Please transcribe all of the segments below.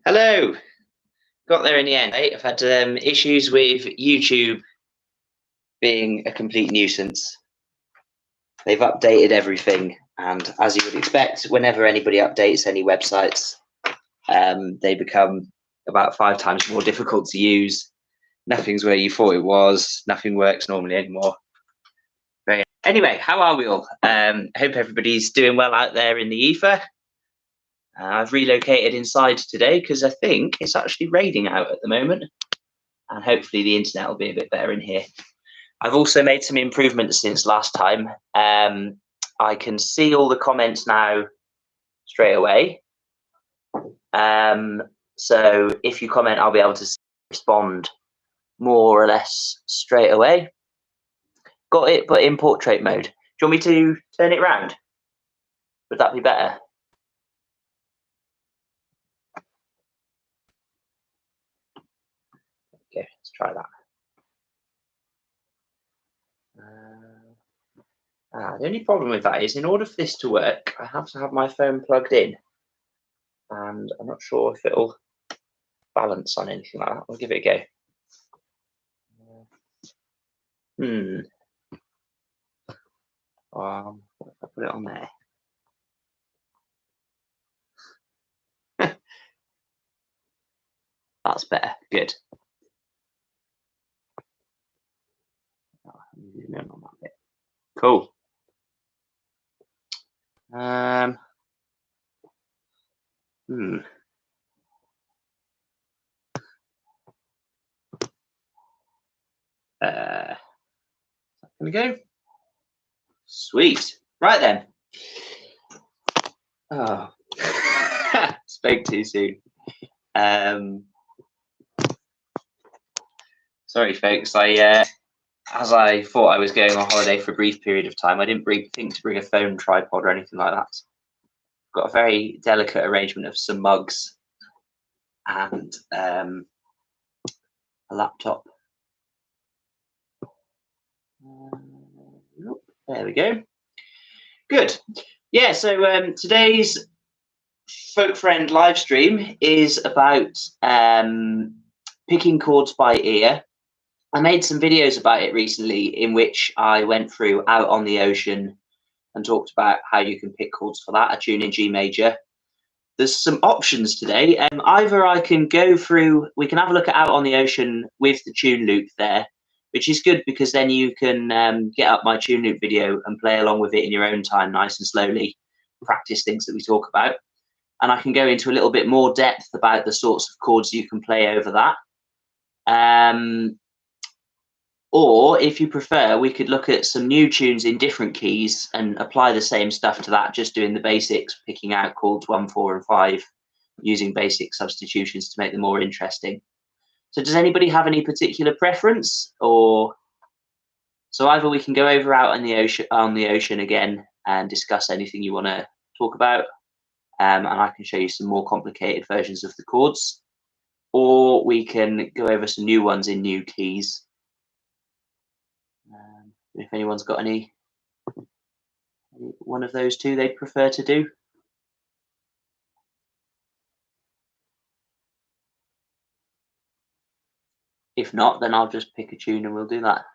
Hello. Got there in the end. I've had issues with YouTube being a complete nuisance. They've updated everything, and as you would expect, whenever anybody updates any websites, they become about 5 times more difficult to use. Nothing's where you thought it was. Nothing works normally anymore. Anyway, how are we all? I hope everybody's doing well out there in the ether. I've relocated inside today because I think it's actually raining out at the moment, and hopefully the internet will be a bit better in here. I've also made some improvements since last time. I can see all the comments now straight away. So if you comment, I'll be able to respond more or less straight away. Got it, but in portrait mode. Do you want me to turn it round? Would that be better? Okay, let's try that. The only problem with that is, in order for this to work, I have to have my phone plugged in, and I'm not sure if it'll balance on anything like that. We'll give it a go. What if I put it on there? That's better. Good. Cool. There we go. Sweet. Right then. Oh, spoke too soon. Sorry, folks. As I thought I was going on holiday for a brief period of time, I didn't think to bring a phone tripod or anything like that. Got a very delicate arrangement of some mugs and a laptop. There we go. Good. Yeah, so today's Folk Friend live stream is about picking chords by ear. I made some videos about it recently in which I went through Out on the Ocean and talked about how you can pick chords for that, a tune in G major. There's some options today. Either I can go through, we can have a look at Out on the Ocean with the tune loop there, which is good because then you can get up my tune loop video and play along with it in your own time, nice and slowly, practice things that we talk about. And I can go into a little bit more depth about the sorts of chords you can play over that. Or if you prefer, we could look at some new tunes in different keys and apply the same stuff to that, just doing the basics, picking out chords 1, 4, and 5, using basic substitutions to make them more interesting. So does anybody have any particular preference? Or so either we can go over Out on the Ocean again and discuss anything you want to talk about, and I can show you some more complicated versions of the chords, or we can go over some new ones in new keys. If anyone's got any one of those two they'd prefer to do. If not, then I'll just pick a tune and we'll do that.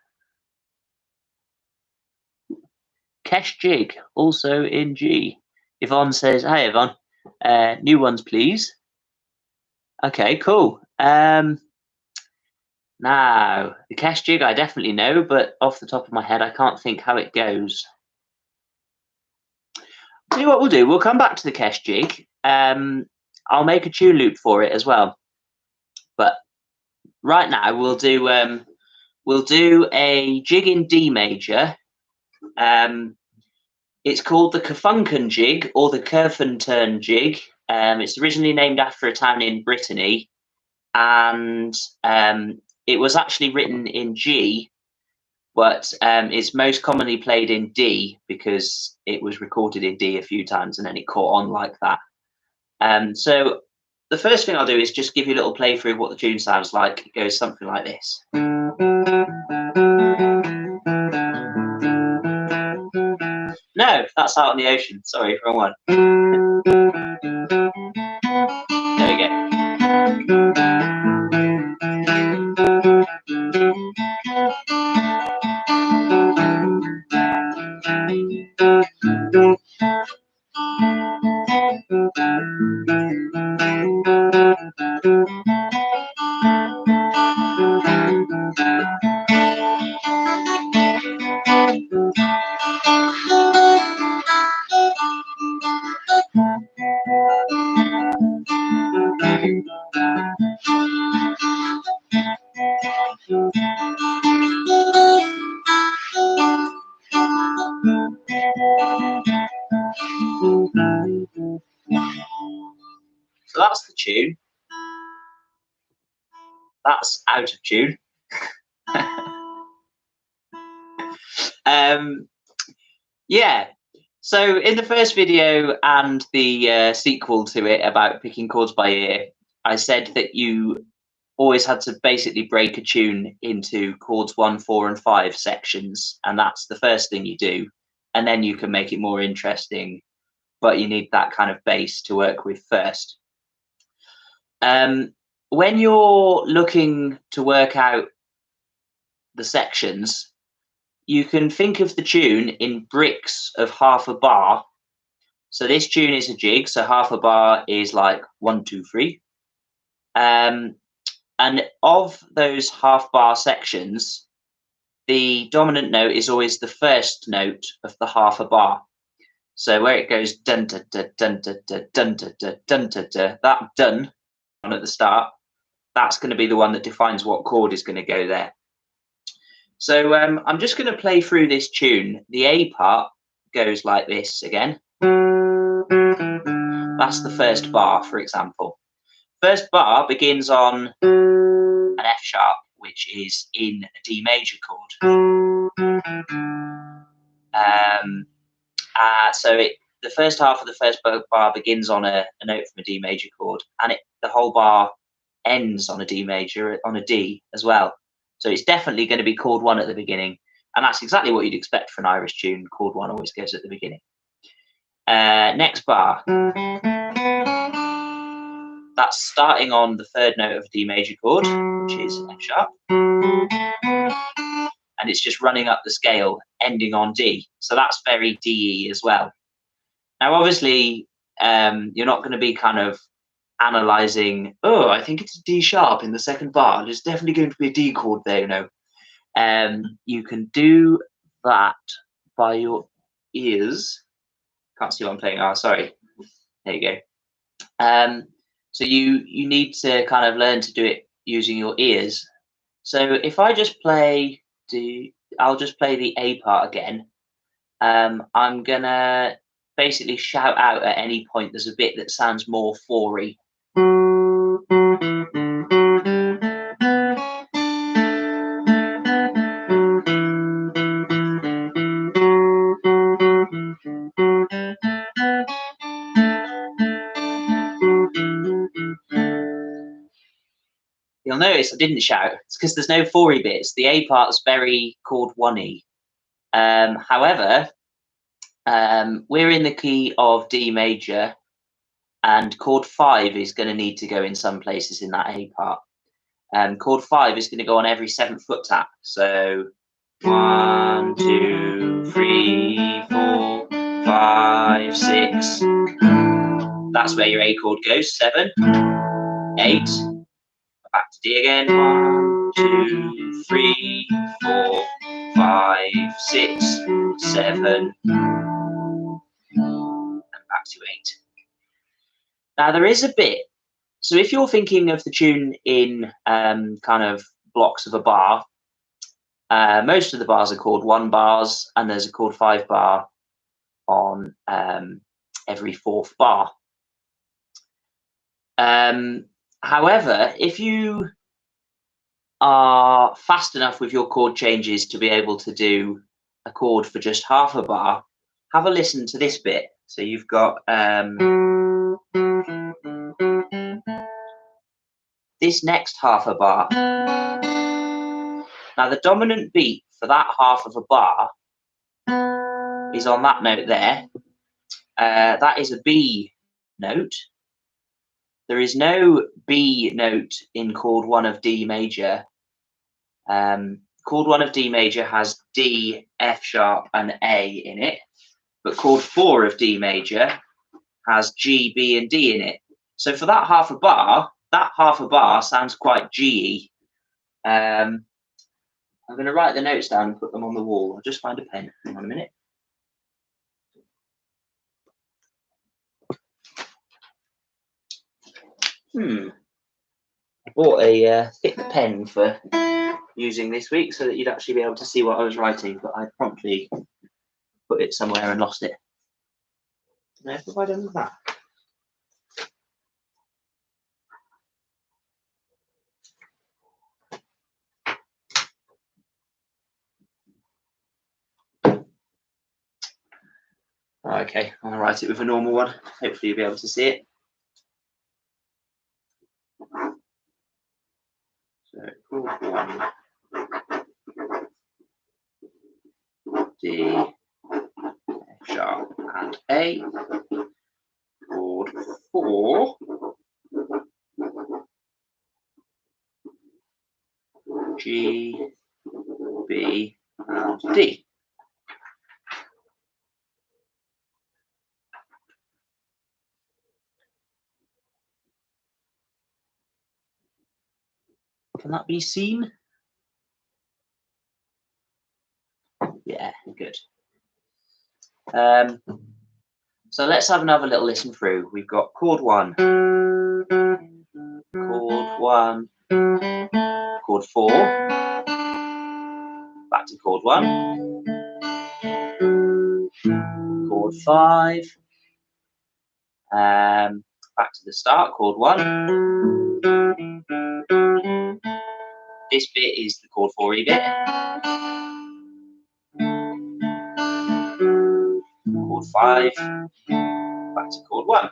Kesh Jig, also in G. Yvonne says, hi Yvonne, new ones please. Okay, cool. Now, the Kesh Jig I definitely know, but off the top of my head, I can't think how it goes. See what we'll do. We'll come back to the Kesh Jig. I'll make a tune loop for it as well. But right now, we'll do a jig in D major. It's called the Cofunction jig or the Cofunction jig. It's originally named after a town in Brittany, and it was actually written in G, but it's most commonly played in D because it was recorded in D a few times and then it caught on like that. So the first thing I'll do is just give you a little playthrough of what the tune sounds like. It goes something like this. No, that's Out on the Ocean. Sorry, wrong one. There we go. that's the tune. That's out of tune. Yeah. So in the first video and the sequel to it about picking chords by ear, I said that you always had to basically break a tune into chords 1, 4, and 5 sections, and that's the first thing you do, and then you can make it more interesting, but you need that kind of base to work with first. When you're looking to work out the sections, you can think of the tune in bricks of half a bar. So this tune is a jig, so half a bar is like 1, 2, 3. And of those half bar sections, the dominant note is always the first note of the half a bar. So where it goes dun da da dun da da dun da da dun da da, that dun at the start, that's going to be the one that defines what chord is going to go there. So I'm just going to play through this tune. The A part goes like this again. That's the first bar, for example. First bar begins on an F sharp, which is in a D major chord. The first half of the first bar begins on a note from a D major chord, and the whole bar ends on a D major, on a D as well. So it's definitely going to be chord 1 at the beginning, and that's exactly what you'd expect for an Irish tune. Chord 1 always goes at the beginning. Next bar, that's starting on the third note of a D major chord, which is F sharp, and it's just running up the scale, ending on D. So that's very DE as well. Now, obviously, you're not going to be kind of analysing, oh, I think it's a D sharp in the second bar. There's definitely going to be a D chord there, you know. You can do that by your ears. Can't see what I'm playing. Oh, sorry. There you go. So you need to kind of learn to do it using your ears. So if I just play I'll just play the A part again. I'm gonna basically shout out at any point there's a bit that sounds more 4-y. You'll notice I didn't shout. It's because there's no 4-y bits. The A part's very chord 1-y. However, we're in the key of D major, and chord 5 is going to need to go in some places in that A part. Chord 5 is going to go on every 7th foot tap. So 1, 2, 3, 4, 5, 6. That's where your A chord goes. 7, 8. Back to D again. 1, 2, 3, 4, 5, 6, 7. And back to 8. Now there is a bit. So if you're thinking of the tune in kind of blocks of a bar, most of the bars are chord 1 bars, and there's a chord 5 bar on every 4th bar. However, if you are fast enough with your chord changes to be able to do a chord for just half a bar, have a listen to this bit. So you've got this next half a bar. Now the dominant beat for that half of a bar is on that note there. That is a B note. There is no B note in chord 1 of D major. Chord 1 of D major has D, F sharp, and A in it, but chord 4 of D major has G, B, and D in it. So for that half a bar sounds quite G-y. I'm going to write the notes down and put them on the wall. I'll just find a pen. Hang on a minute. I bought a thick pen for using this week so that you'd actually be able to see what I was writing, but I promptly put it somewhere and lost it. Now, what have I done with that? Okay, I'll write it with a normal one. Hopefully you'll be able to see it. So chord 1, D, F sharp and A. Chord 4, G, B and D. Can that be seen? Yeah, good. So let's have another little listen through. We've got chord 1, chord 1, chord 4, back to chord 1, chord 5, back to the start, chord 1. This bit is the chord 4E bit. Chord 5, back to chord 1.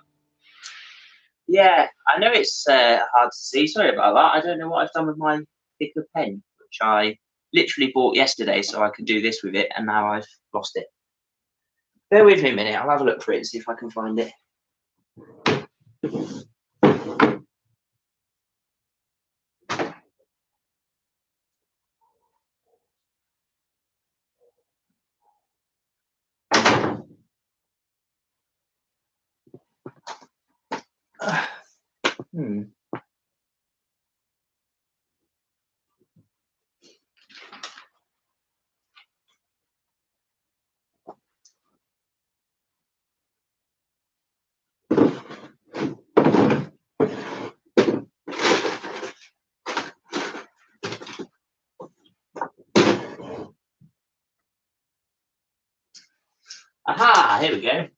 Yeah, I know it's hard to see. Sorry about that. I don't know what I've done with my thicker pen, which I literally bought yesterday so I could do this with it, and now I've lost it. Bear with me a minute. I'll have a look for it and see if I can find it. Aha, here we go.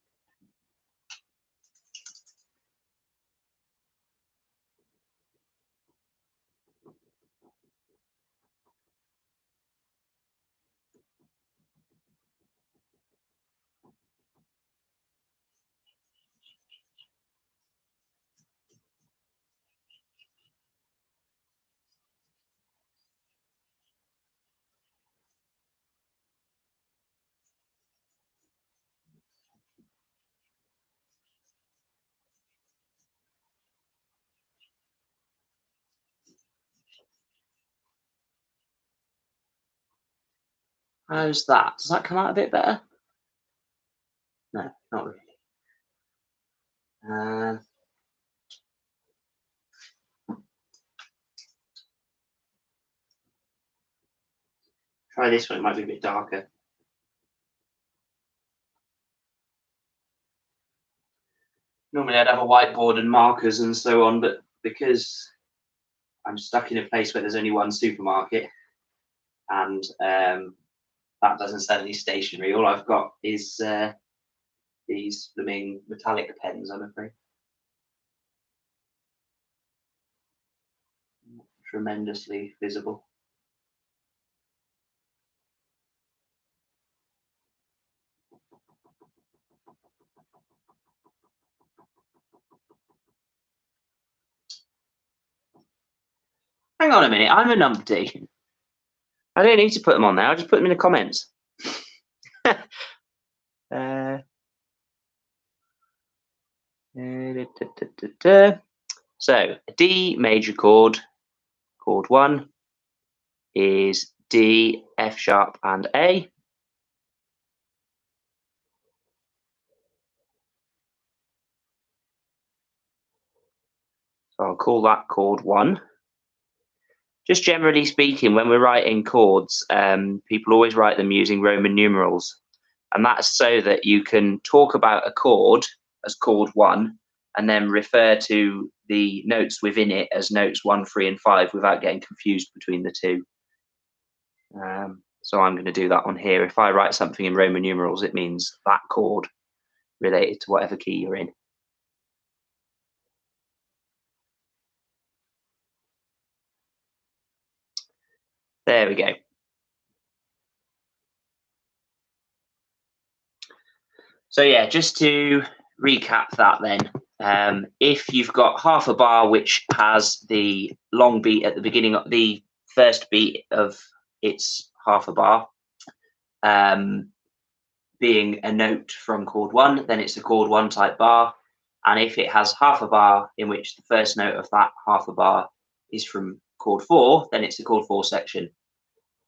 How's that? Does that come out a bit better? No, not really. Try this one, it might be a bit darker. Normally I'd have a whiteboard and markers and so on, but because I'm stuck in a place where there's only one supermarket and that doesn't sell any stationery, all I've got is these blooming metallic pens, I'm afraid. Tremendously visible. Hang on a minute, I'm a numpty. I don't need to put them on there, I'll just put them in the comments. So, a D major chord, chord 1, is D, F sharp and A. So I'll call that chord 1. Just generally speaking, when we're writing chords, people always write them using Roman numerals. And that's so that you can talk about a chord as chord 1 and then refer to the notes within it as notes 1, 3, and 5 without getting confused between the two. So I'm going to do that on here. If I write something in Roman numerals, it means that chord related to whatever key you're in. There we go. So yeah, just to recap that then, if you've got half a bar which has the long beat at the beginning of the first beat of its half a bar, being a note from chord 1, then it's a chord 1 type bar. And if it has half a bar in which the first note of that half a bar is from chord 4, then it's a chord 4 section.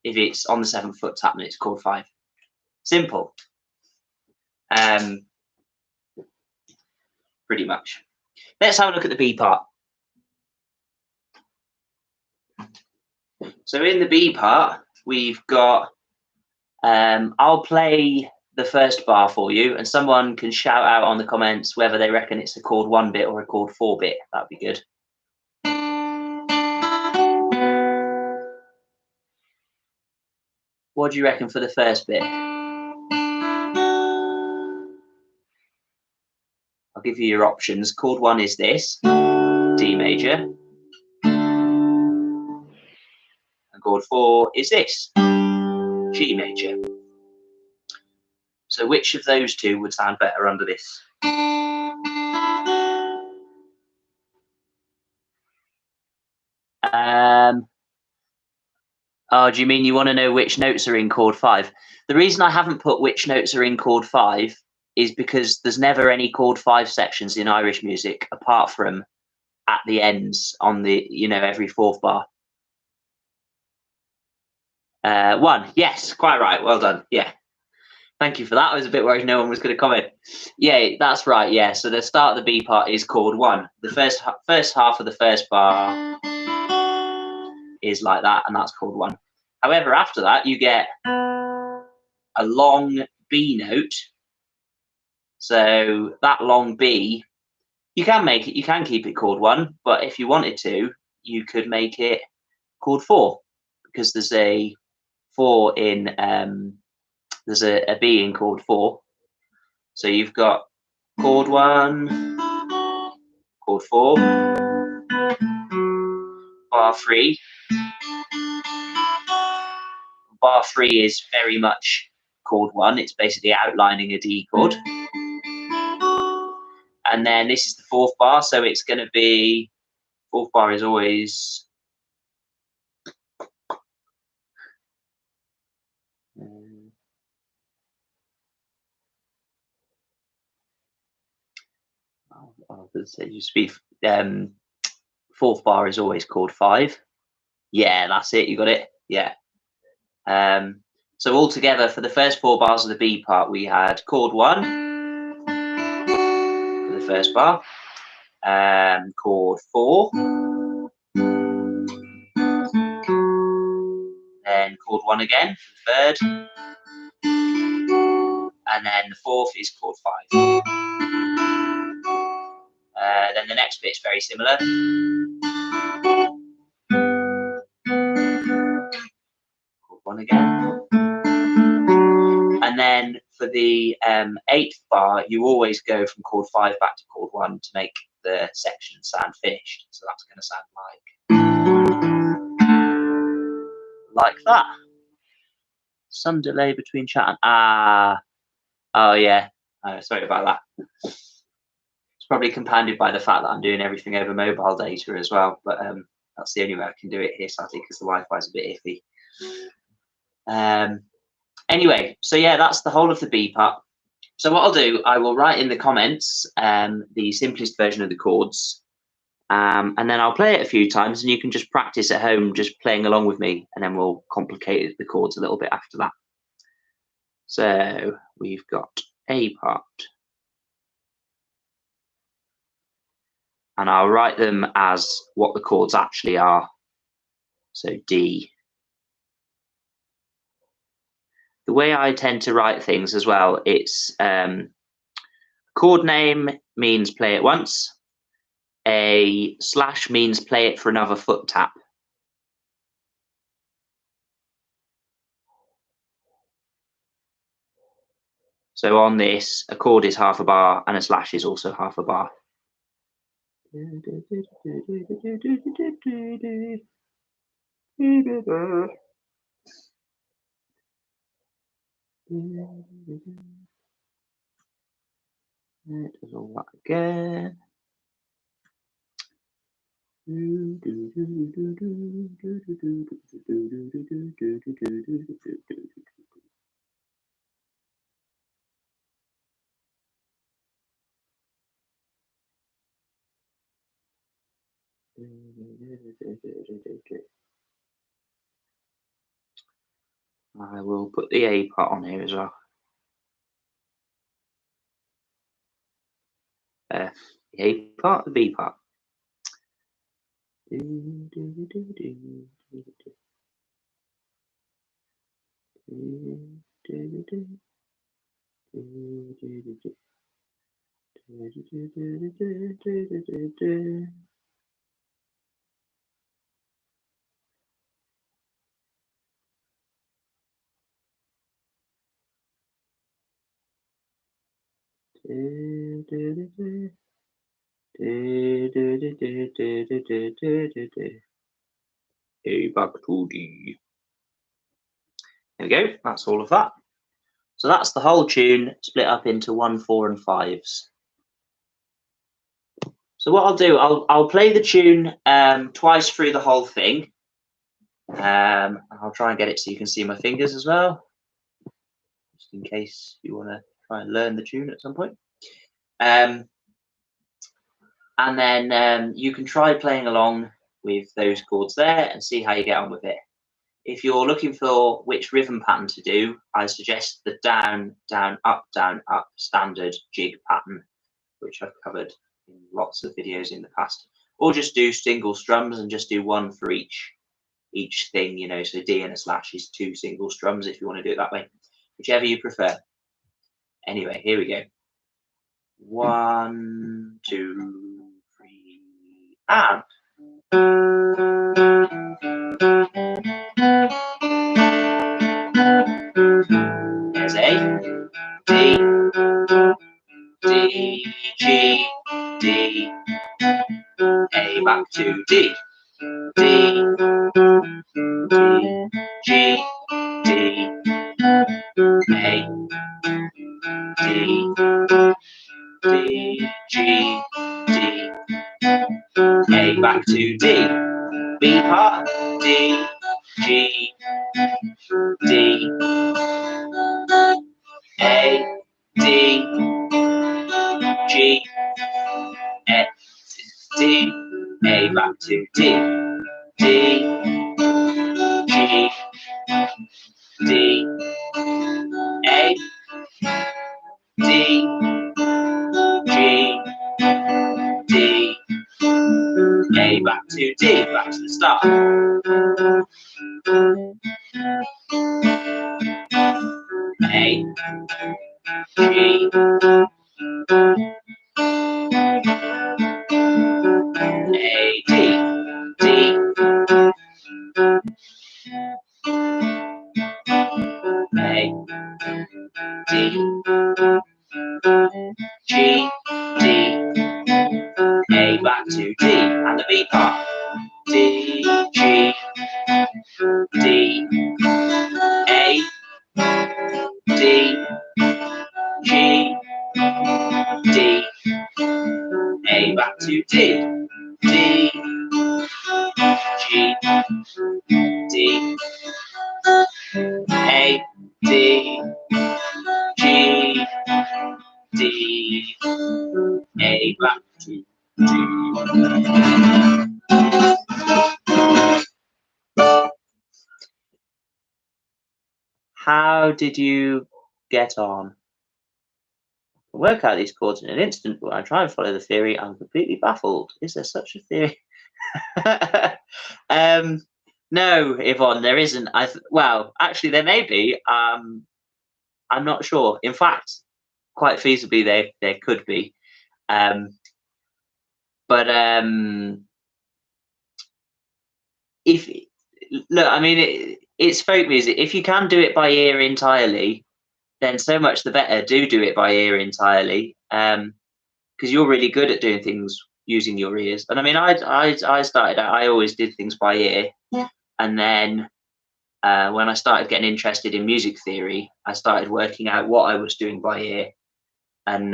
If it's on the 7th foot tap, then it's chord 5. Simple. Pretty much. Let's have a look at the B part. So in the B part, we've got, I'll play the first bar for you, and someone can shout out on the comments whether they reckon it's a chord 1 bit or a chord 4 bit. That'd be good. What do you reckon for the first bit? I'll give you your options. Chord 1 is this, D major. And chord 4 is this, G major. So which of those two would sound better under this? Oh, do you mean you want to know which notes are in chord 5? The reason I haven't put which notes are in chord 5 is because there's never any chord 5 sections in Irish music apart from at the ends on the, every fourth bar. 1, yes, quite right, well done, yeah. Thank you for that. I was a bit worried no one was going to comment. Yeah, that's right, yeah. So the start of the B part is chord 1. The first half of the first bar is like that, and that's chord 1. However, after that, you get a long B note. So that long B, you can keep it chord 1, but if you wanted to, you could make it chord 4, because there's a 4 in, there's a B in chord 4. So you've got chord 1, chord 4, bar 3. Bar 3 is very much chord 1. It's basically outlining a D chord. And then this is the fourth bar, so it's going to be, fourth bar is always, fourth bar is always chord 5. Yeah, that's it. You got it. Yeah. So altogether, for the first 4 bars of the B part, we had chord 1 for the first bar, chord 4, then chord 1 again for the third, and then the fourth is chord 5. Then the next bit is very similar. Chord 1 again. And then for the 8th bar, you always go from chord 5 back to chord 1 to make the section sound finished. So that's going to sound like that. Some delay between chat and oh yeah. Sorry about that. It's probably compounded by the fact that I'm doing everything over mobile data as well, but that's the only way I can do it here, sadly, because the Wi-Fi is a bit iffy. Anyway, so yeah, that's the whole of the B part. So what I'll do, I will write in the comments the simplest version of the chords, and then I'll play it a few times, and you can just practice at home, just playing along with me, and then we'll complicate the chords a little bit after that. So we've got A part, and I'll write them as what the chords actually are. So D. The way I tend to write things as well, it's chord name means play it once. A slash means play it for another foot tap. So on this, a chord is half a bar and a slash is also half a bar. It does all that again. I will put the A part on here as well. The A part, the B part. A back to D. There we go, that's all of that. So that's the whole tune split up into 1, 4 and 5s. So what I'll do, I'll play the tune twice through the whole thing. I'll try and get it so you can see my fingers as well, just in case you want to try and learn the tune at some point. And then you can try playing along with those chords there and see how you get on with it. If you're looking for which rhythm pattern to do, I suggest the down, down, up standard jig pattern, which I've covered in lots of videos in the past. Or just do single strums and just do one for each thing, you know, so D and a slash is 2 single strums if you want to do it that way, whichever you prefer. Anyway, here we go. 1, 2, 3, and. There's A, D, D, G, D, A back to D, D, D, G, D, A, D, D, G, D, A back to D, B part, D, G, D, A, D, G, F, D, A back to D, D, G, D, A, D, G, D, A back to D, back to the start. A, G, A, D, D, A, D, G, D, A back to D, and the B part. D, G, D, A, D, G, D, A back to D, D, G, D, A, D, G, D, A back to D. How did you get on? I work out these chords in an instant, but when I try and follow the theory, I'm completely baffled. Is there such a theory? No, Yvonne, there isn't. Well, actually, there may be. I'm not sure. In fact, quite feasibly, there could be. But if look, I mean, it's folk music. If you can do it by ear entirely, then so much the better. Do it by ear entirely, because you're really good at doing things using your ears. And I mean, I started out, I always did things by ear, and then when I started getting interested in music theory, I started working out what I was doing by ear, and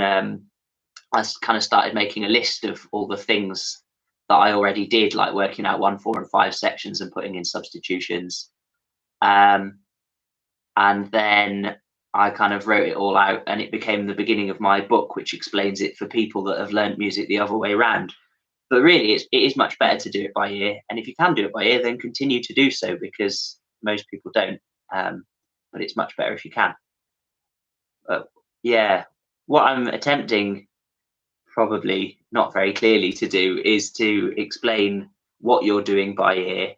I kind of started making a list of all the things that I already did, like working out 1, 4, and 5 sections and putting in substitutions. And then I kind of wrote it all out, and it became the beginning of my book, which explains it for people that have learned music the other way around. But really, it is much better to do it by ear. And if you can do it by ear, then continue to do so, because most people don't. But it's much better if you can. But yeah, what I'm attempting, probably not very clearly, to do is to explain what you're doing by ear,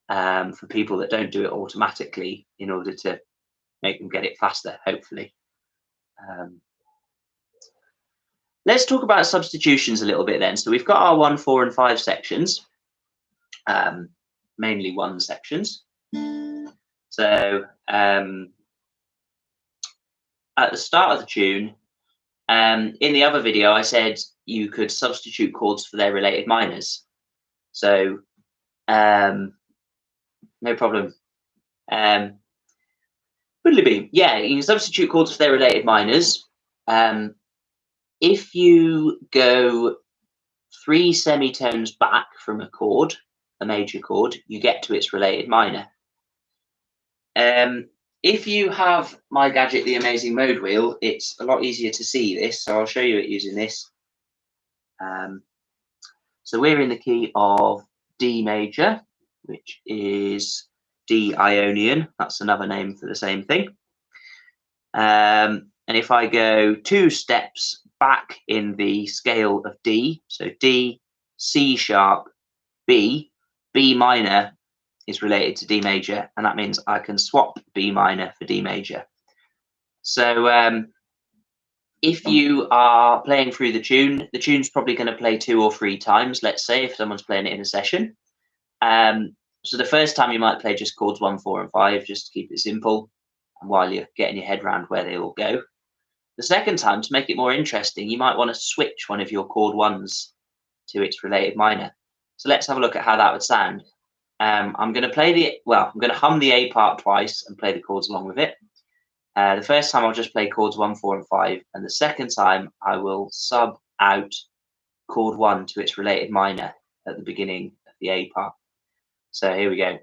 for people that don't do it automatically, in order to make them get it faster, hopefully. Let's talk about substitutions a little bit then. So we've got our 1, 4, and 5 sections, mainly 1 sections. So at the start of the tune, in the other video, I said you could substitute chords for their related minors. So no problem. Yeah, you can substitute chords for their related minors. If you go 3 semitones back from a chord, a major chord, you get to its related minor. If you have my gadget, the amazing mode wheel, it's a lot easier to see this, so I'll show you it using this. So we're in the key of D major, which is D Ionian. That's another name for the same thing. And if I go 2 steps back in the scale of D, so D, C sharp, B, B minor is related to D major, and that means I can swap B minor for D major. So if you are playing through the tune's probably going to play 2 or 3 times, let's say, if someone's playing it in a session. So the first time you might play just chords 1, 4, and 5, just to keep it simple, and while you're getting your head around where they all go. The second time, to make it more interesting, you might want to switch one of your chord 1s to its related minor. So let's have a look at how that would sound. I'm going to I'm going to hum the A part twice and play the chords along with it. The first time I'll just play chords 1, 4, and 5, and the second time I will sub out chord 1 to its related minor at the beginning of the A part. So here we go.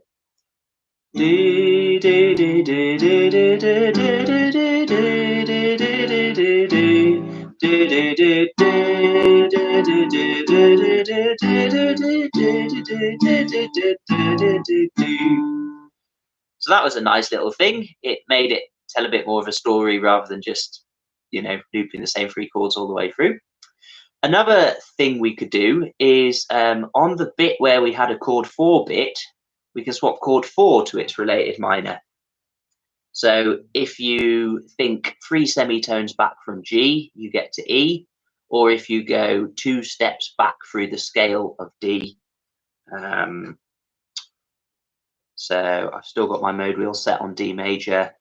So that was a nice little thing. It made it tell a bit more of a story rather than just, looping the same 3 chords all the way through. Another thing we could do is on the bit where we had a chord 4 bit, we can swap chord 4 to its related minor. So if you think 3 semitones back from G, you get to E, or if you go 2 steps back through the scale of D. So I've still got my mode wheel set on D major.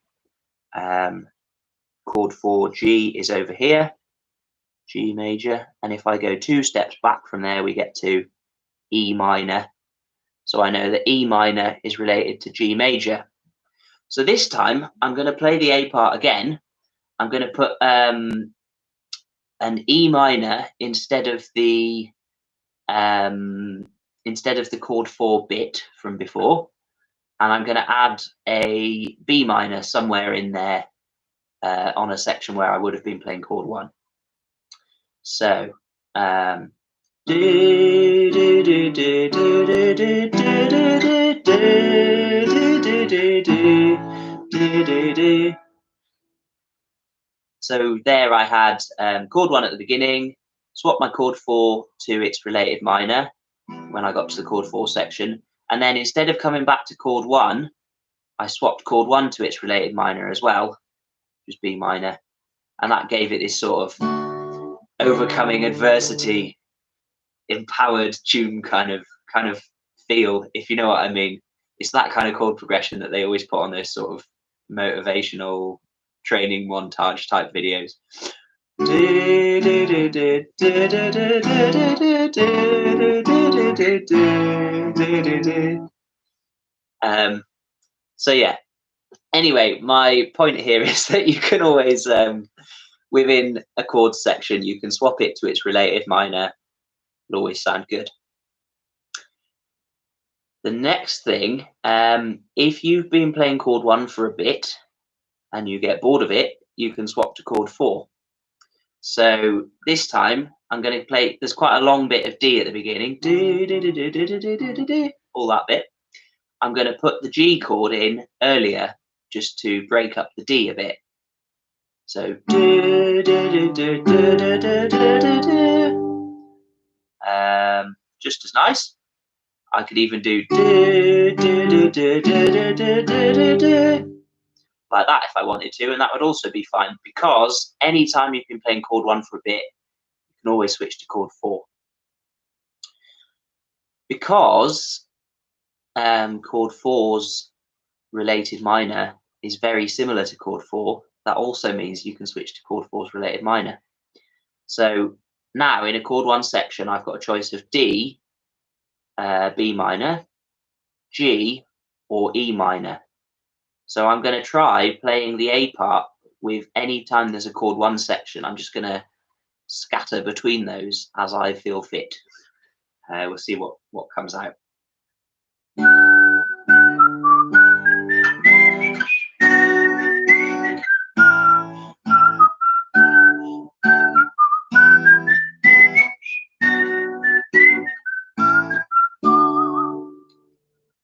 Chord 4 G is over here, G major, and if I go 2 steps back from there, we get to E minor. So I know that E minor is related to G major. So this time I'm going to play the A part again. I'm going to put an E minor instead of the chord 4 bit from before, and I'm going to add a B minor somewhere in there on a section where I would have been playing chord 1. So so there I had chord 1 at the beginning, swapped my chord 4 to its related minor when I got to the chord 4 section, and then instead of coming back to chord 1, I swapped chord 1 to its related minor as well, which was B minor, and that gave it this sort of overcoming adversity, empowered tune kind of feel, if you know what I mean. It's that kind of chord progression that they always put on those sort of motivational training montage type videos. So yeah, anyway, my point here is that you can always within a chord section, you can swap it to its related minor. It'll always sound good. The next thing, if you've been playing chord 1 for a bit and you get bored of it, you can swap to chord 4. So this time I'm going to play, there's quite a long bit of D at the beginning, all that bit. I'm going to put the G chord in earlier just to break up the D a bit. So just as nice. I could even do like that if I wanted to, and that would also be fine, because anytime you've been playing chord 1 for a bit, you can always switch to chord 4. Because chord 4's related minor is very similar to chord 4, that also means you can switch to chord 4's related minor. So now in a chord 1 section, I've got a choice of D, B minor, G, or E minor. So I'm going to try playing the A part with any time there's a chord 1 section. I'm just going to scatter between those as I feel fit. We'll see what comes out.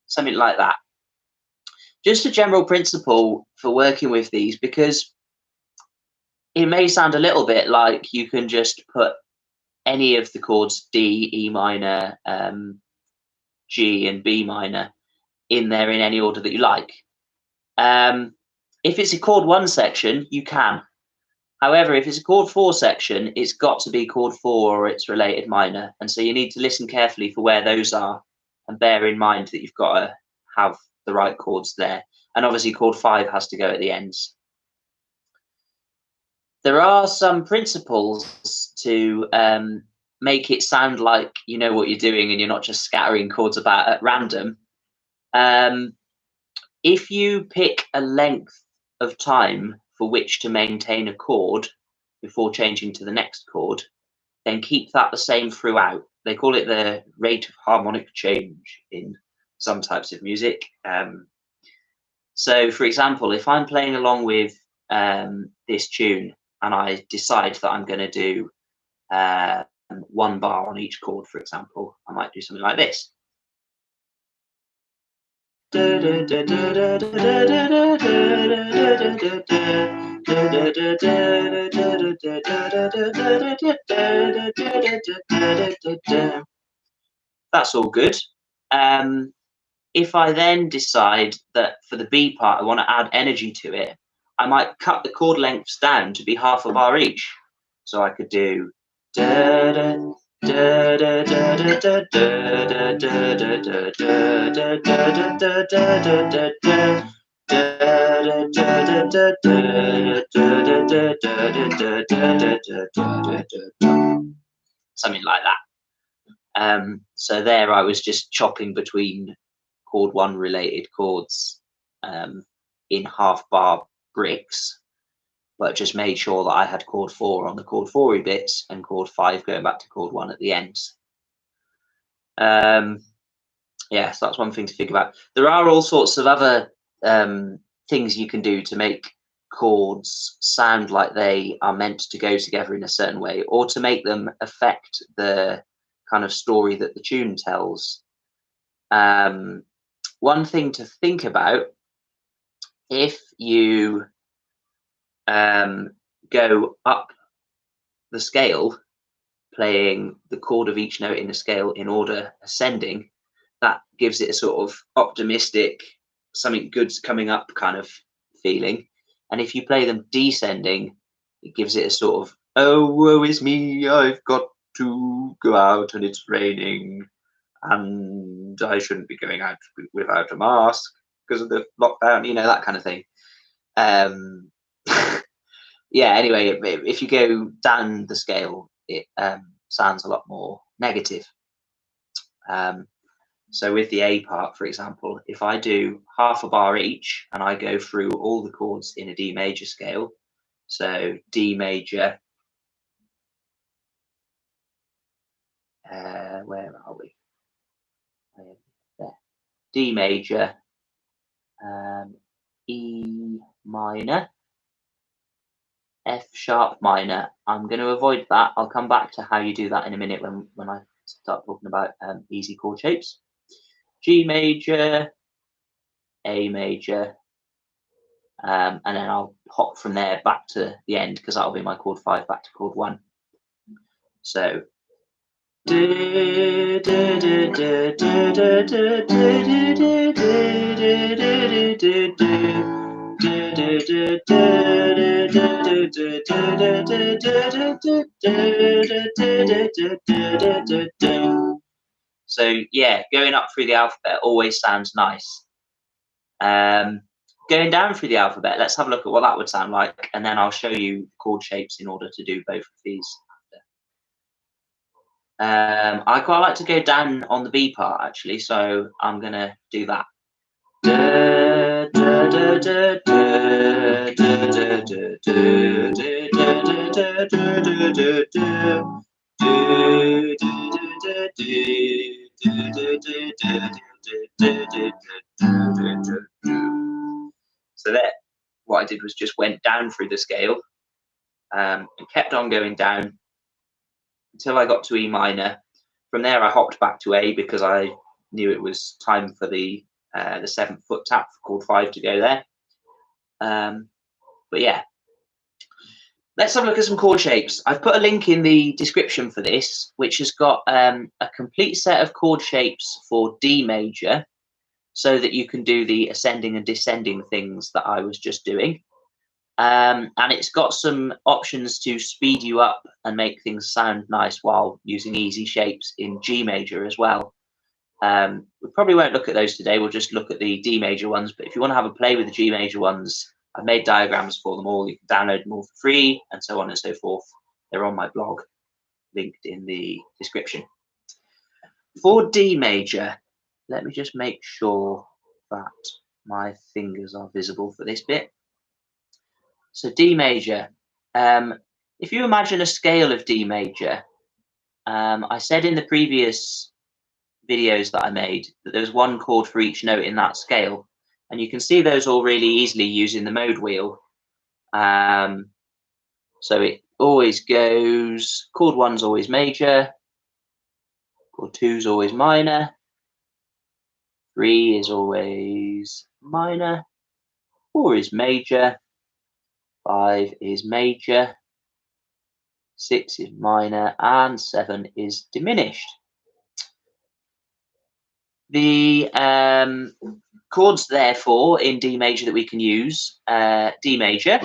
Something like that. Just a general principle for working with these, because it may sound a little bit like you can just put any of the chords D, E minor, G, and B minor in there in any order that you like. If it's a chord 1 section, you can. However, if it's a chord 4 section, it's got to be chord 4 or its related minor. And so you need to listen carefully for where those are and bear in mind that you've got to have the right chords there. And obviously chord 5 has to go at the ends. There are some principles to make it sound like you know what you're doing and you're not just scattering chords about at random. If you pick a length of time for which to maintain a chord before changing to the next chord, then keep that the same throughout. They call it the rate of harmonic change in some types of music. So, for example, if I'm playing along with this tune and I decide that I'm going to do 1 bar on each chord, for example, I might do something like this. That's all good. If I then decide that for the B part I want to add energy to it, I might cut the chord lengths down to be half a bar each. So I could do something like that. So there I was just chopping between chord 1 related chords in half bar bricks, but just made sure that I had chord 4 on the chord 4-y bits and chord 5 going back to chord 1 at the ends. Yeah, so that's one thing to think about. There are all sorts of other things you can do to make chords sound like they are meant to go together in a certain way, or to make them affect the kind of story that the tune tells. One thing to think about, if you go up the scale, playing the chord of each note in the scale in order ascending, that gives it a sort of optimistic, something good's coming up kind of feeling. And if you play them descending, it gives it a sort of, oh, woe is me, I've got to go out and it's raining and I shouldn't be going out without a mask because of the lockdown, you know, that kind of thing. Yeah, anyway, if you go down the scale, it sounds a lot more negative. So with the A part, for example, if I do half a bar each and I go through all the chords in a D major scale, So D major, where are we? There. D major, E minor, F sharp minor. I'm going to avoid that. I'll come back to how you do that in a minute when I start talking about easy chord shapes. G major, A major, and then I'll hop from there back to the end because that'll be my chord 5 back to chord 1. So so yeah, going up through the alphabet always sounds nice. Going down through the alphabet, let's have a look at what that would sound like, and then I'll show you chord shapes in order to do both of these. I quite like to go down on the B part actually, so I'm gonna do that. So there, what I did was just went down through the scale and kept on going down until I got to E minor. From there, I hopped back to A because I knew it was time for the 7th foot tap for chord 5 to go there. But yeah, let's have a look at some chord shapes. I've put a link in the description for this, which has got a complete set of chord shapes for D major, so that you can do the ascending and descending things that I was just doing. And it's got some options to speed you up and make things sound nice while using easy shapes in G major as well. We probably won't look at those today. We'll just look at the D major ones. But if you want to have a play with the G major ones, I've made diagrams for them all. You can download them all for free and so on and so forth. They're on my blog, linked in the description. For D major, let me just make sure that my fingers are visible for this bit. So D major, if you imagine a scale of D major, I said in the previous videos that I made that there was one chord for each note in that scale, and you can see those all really easily using the mode wheel. So it always goes, chord 1's always major, chord 2's always minor, 3 is always minor, 4 is major, 5 is major, 6 is minor, and 7 is diminished. The chords, therefore, in D major that we can use, D major.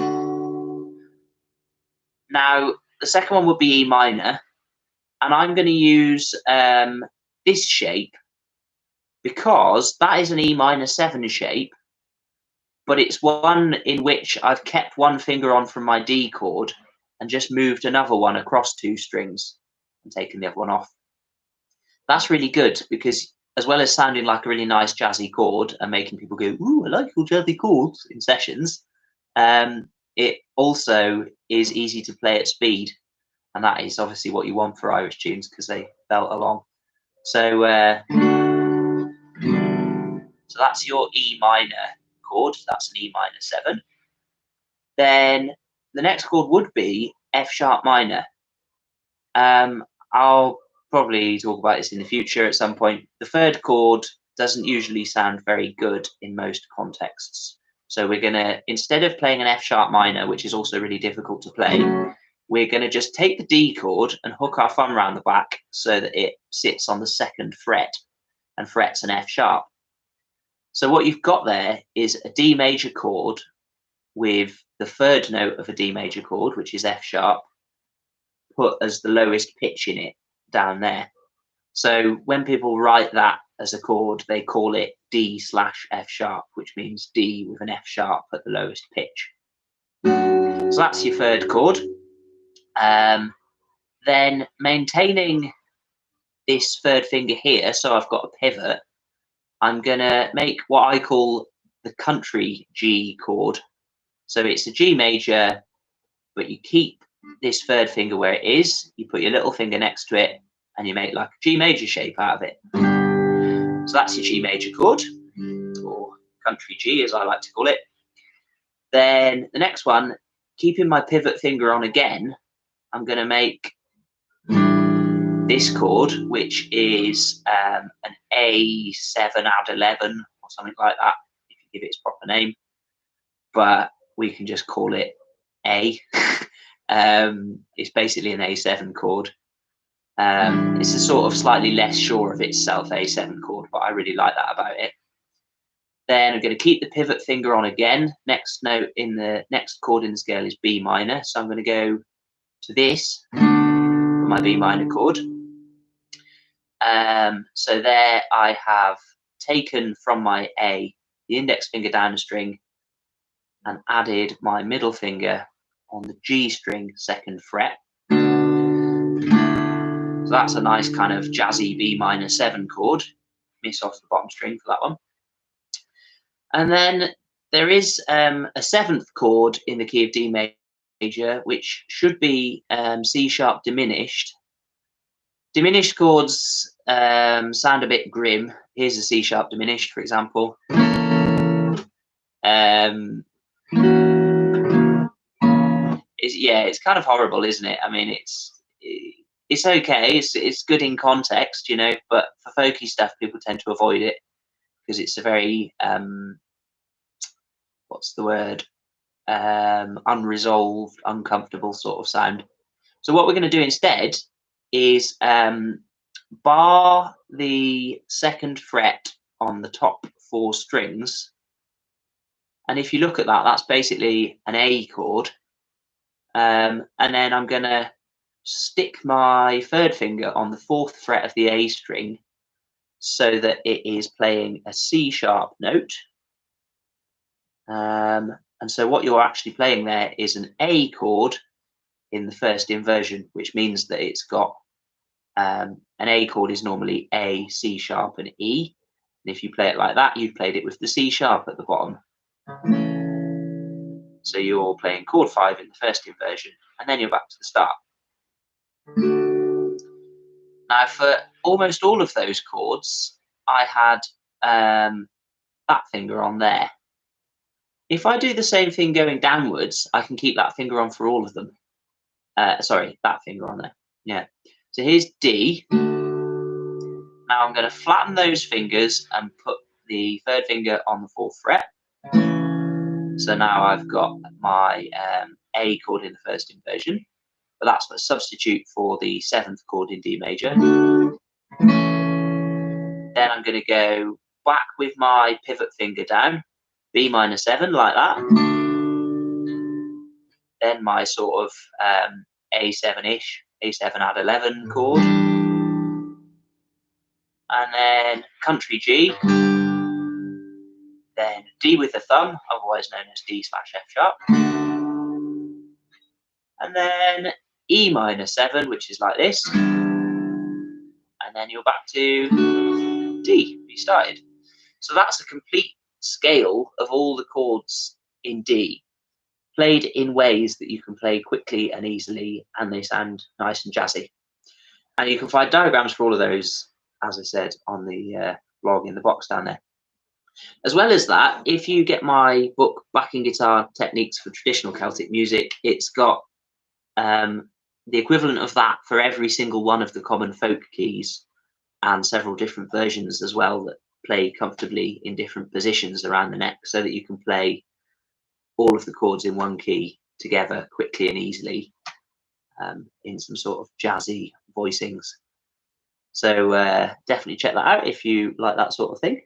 Now, the second one would be E minor, and I'm going to use this shape because that is an E minor 7 shape, but it's one in which I've kept one finger on from my D chord and just moved another one across 2 strings and taken the other one off. That's really good because as well as sounding like a really nice jazzy chord and making people go, ooh, I like your jazzy chords in sessions, it also is easy to play at speed. And that is obviously what you want for Irish tunes because they belt along. So, so that's your E minor chord. That's an E minor 7. Then the next chord would be F sharp minor. I'll probably talk about this in the future at some point. The third chord doesn't usually sound very good in most contexts. So we're going to, instead of playing an F sharp minor, which is also really difficult to play, we're going to just take the D chord and hook our thumb around the back so that it sits on the 2nd fret and frets an F sharp. So what you've got there is a D major chord with the 3rd note of a D major chord, which is F sharp, put as the lowest pitch in it down there. So when people write that as a chord, they call it D/F sharp, which means D with an F sharp at the lowest pitch. So that's your 3rd chord. Then maintaining this 3rd finger here, so I've got a pivot, I'm going to make what I call the country G chord. So it's a G major, but you keep this third finger where it is. You put your little finger next to it, and you make like a G major shape out of it. So that's your G major chord, or country G as I like to call it. Then the next one, keeping my pivot finger on again, I'm going to make this chord, which is an A7 add 11 or something like that, if you give it its proper name, but we can just call it A. It's basically an A7 chord. It's a sort of slightly less sure of itself A7 chord, but I really like that about it. Then I'm going to keep the pivot finger on again. Next note in the next chord in the scale is B minor, so I'm going to go to this for my B minor chord. So there I have taken from my A the index finger down the string and added my middle finger on the G string 2nd fret. So that's a nice kind of jazzy B minor 7 chord. Miss off the bottom string for that one. And then there is a 7th chord in the key of D major, which should be C sharp diminished. Diminished chords sound a bit grim. Here's a C sharp diminished, for example. It's kind of horrible, isn't it? I mean, it's okay. It's good in context, you know, but for folky stuff, people tend to avoid it because it's a very what's the word? Unresolved, uncomfortable sort of sound. So what we're going to do instead is bar the 2nd fret on the top 4 strings, and if you look at that, that's basically an A chord, and then I'm going to stick my 3rd finger on the 4th fret of the A string so that it is playing a C sharp note, and so what you're actually playing there is an A chord in the 1st inversion, which means that it's got an A chord is normally A, C sharp, and E. And if you play it like that, you've played it with the C sharp at the bottom. So you're playing chord 5 in the 1st inversion, and then you're back to the start. Now, for almost all of those chords, I had that finger on there. If I do the same thing going downwards, I can keep that finger on for all of them. Sorry, that finger on there. Yeah. So here's D. Now I'm going to flatten those fingers and put the 3rd finger on the 4th fret. So now I've got my A chord in the 1st inversion, but that's a substitute for the 7th chord in D major. Then I'm going to go back with my pivot finger down, B minor 7, like that. Then my sort of A7-ish, A7 add 11 chord. And then country G. Then D with the thumb, otherwise known as D slash F sharp. And then E minor 7, which is like this. And then you're back to D, restarted. So that's a complete scale of all the chords in D, played in ways that you can play quickly and easily, and they sound nice and jazzy. And you can find diagrams for all of those, as I said, on the blog in the box down there. As well as that, if you get my book, Backing Guitar Techniques for Traditional Celtic Music, it's got the equivalent of that for every single one of the common folk keys, and several different versions as well that play comfortably in different positions around the neck, so that you can play all of the chords in one key together quickly and easily in some sort of jazzy voicings. So definitely check that out if you like that sort of thing.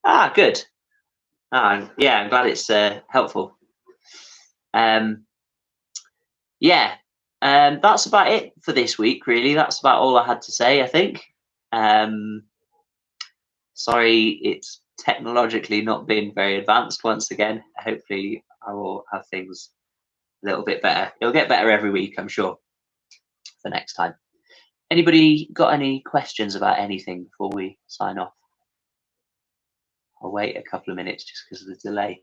Ah, good. Yeah, I'm glad it's helpful. Yeah, that's about it for this week, really. That's about all I had to say, I think. Sorry, it's technologically not been very advanced once again. Hopefully, I will have things a little bit better. It'll get better every week, I'm sure, for next time. Anybody got any questions about anything before we sign off? I'll wait a couple of minutes just because of the delay.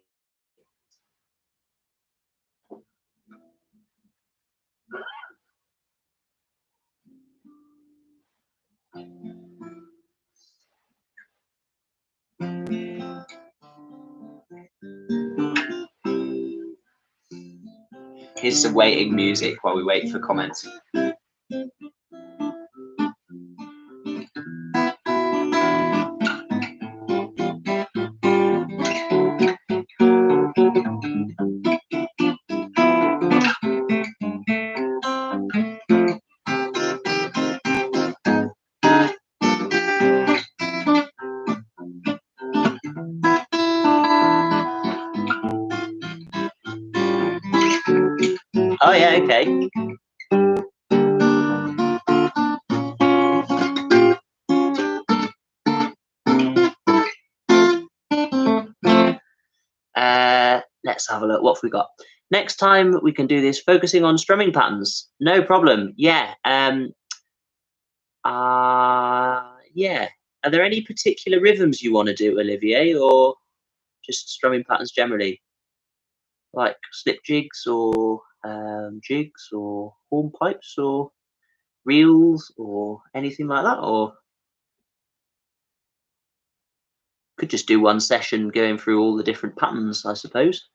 Here's some waiting music while we wait for comments. Oh yeah, okay. Let's have a look. What have we got? Next time we can do this focusing on strumming patterns. No problem. Yeah. Yeah. Are there any particular rhythms you want to do, Olivier, or just strumming patterns generally? Like slip jigs or jigs or hornpipes or reels or anything like that? Or could just do one session going through all the different patterns, I suppose.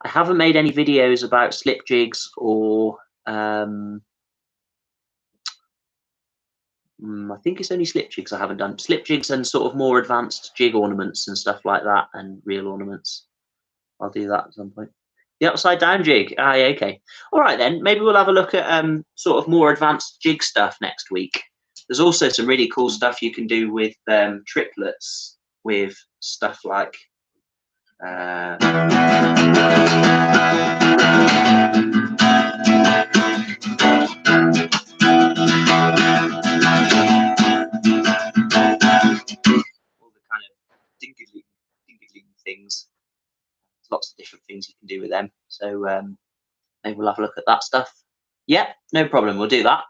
I haven't made any videos about slip jigs or I think it's only slip jigs I haven't done. Slip jigs and sort of more advanced jig ornaments and stuff like that, and reel ornaments. I'll do that at some point. The upside down jig. Ah, yeah, okay. All right then. Maybe we'll have a look at sort of more advanced jig stuff next week. There's also some really cool stuff you can do with triplets, with stuff like. Dingling things. There's lots of different things you can do with them. So maybe we'll have a look at that stuff. Yeah, no problem. We'll do that.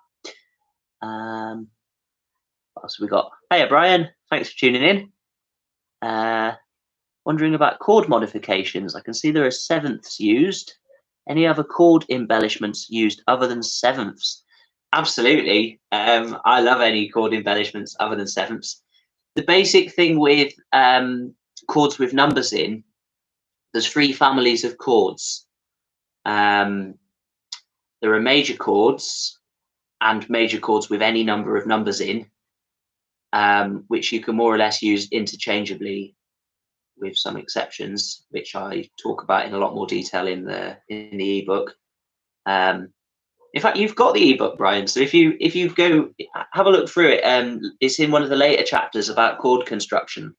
What else have we got? Hey, Brian. Thanks for tuning in. Wondering about chord modifications. I can see there are sevenths used. Any other chord embellishments used other than sevenths? Absolutely. I love any chord embellishments other than sevenths. The basic thing with chords with numbers in, there's 3 families of chords. There are major chords and major chords with any number of numbers in, which you can more or less use interchangeably, with some exceptions, which I talk about in a lot more detail in the ebook. In fact, you've got the ebook, Brian. So if you go have a look through it, it's in one of the later chapters about chord construction.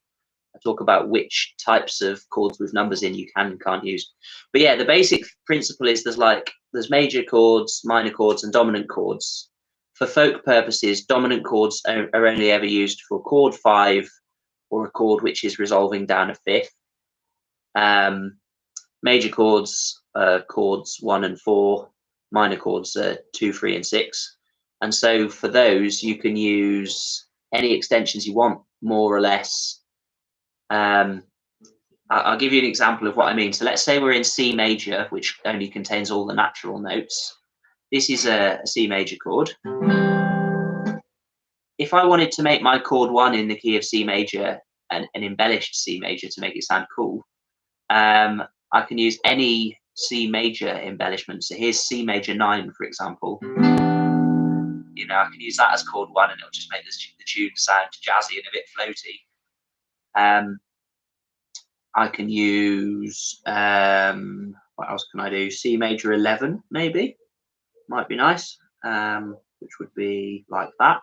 I talk about which types of chords with numbers in you can and can't use. But yeah, the basic principle is there's major chords, minor chords, and dominant chords. For folk purposes, dominant chords are only ever used for chord 5 or a chord which is resolving down a 5th. Major chords, chords 1 and 4. Minor chords are 2, 3, and 6. And so for those, you can use any extensions you want, more or less. I'll give you an example of what I mean. So let's say we're in C major, which only contains all the natural notes. This is a C major chord. If I wanted to make my chord 1 in the key of C major an embellished C major to make it sound cool, I can use any C major embellishment. So here's C major 9, for example. You know, I can use that as chord 1 and it'll just make the tune sound jazzy and a bit floaty. I can use, what else can I do? C major 11, maybe. Might be nice, which would be like that.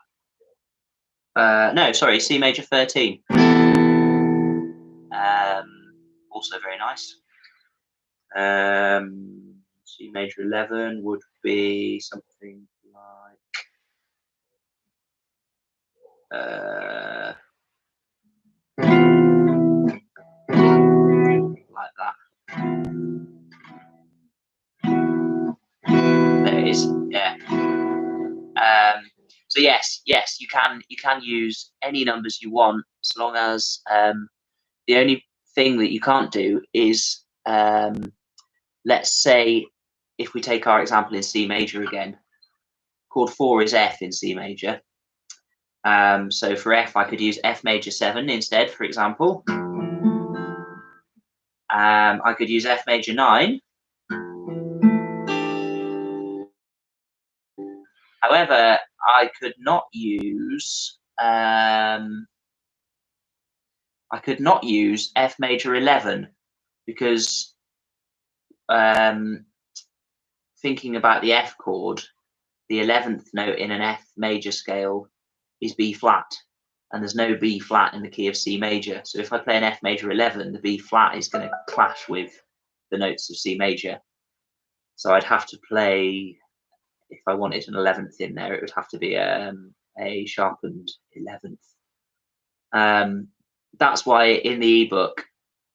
No, sorry, C major 13. Also very nice. C major 11 would be something like that. There it is. Yeah. So yes, you can use any numbers you want, as long as the only thing that you can't do is, let's say, if we take our example in C major again, chord 4 is F in C major. So for F, I could use F major 7 instead, for example. I could use F major 9. However, I could not use F major 11 because thinking about the F chord, the 11th note in an F major scale is B flat, and there's no B flat in the key of C major. So if I play an F major 11, the B flat is going to clash with the notes of C major. So I'd have to play, if I wanted an 11th in there, it would have to be a sharpened 11th. That's why in the ebook,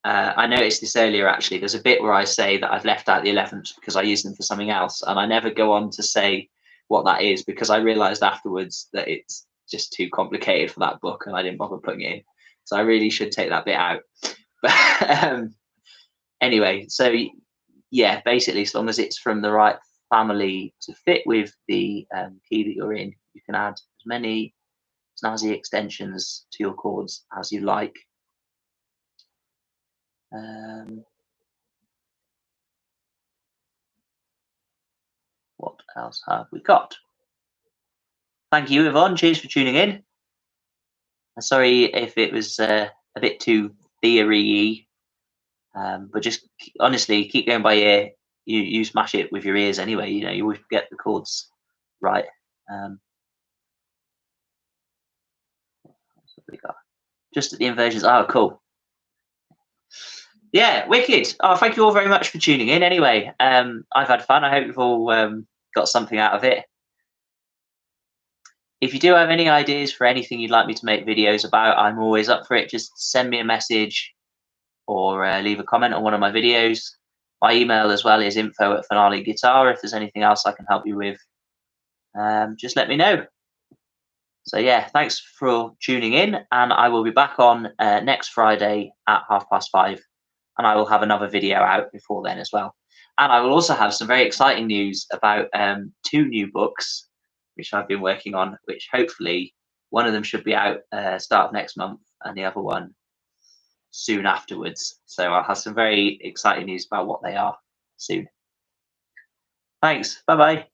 I noticed this earlier actually, there's a bit where I say that I've left out the 11ths because I use them for something else, and I never go on to say what that is because I realized afterwards that it's just too complicated for that book and I didn't bother putting it in. So I really should take that bit out. But anyway, so yeah, basically as long as it's from the right family to fit with the key that you're in, you can add as many snazzy extensions to your chords as you like. What else have we got? Thank you, Yvonne. Cheers for tuning in. Sorry if it was a bit too theory-y, but just honestly keep going by ear. You smash it with your ears anyway. You know, you always get the chords right. What we got? Just at the inversions. Oh, cool. Yeah, wicked. Oh, thank you all very much for tuning in. Anyway, I've had fun. I hope you've all got something out of it. If you do have any ideas for anything you'd like me to make videos about, I'm always up for it. Just send me a message or leave a comment on one of my videos. My email as well is info@finaleguitar. If there's anything else I can help you with, just let me know. So yeah, thanks for tuning in, and I will be back on next Friday at 5:30, and I will have another video out before then as well. And I will also have some very exciting news about 2 new books which I've been working on, which hopefully one of them should be out start of next month and the other one soon afterwards. So I'll have some very exciting news about what they are soon. Thanks. Bye-bye.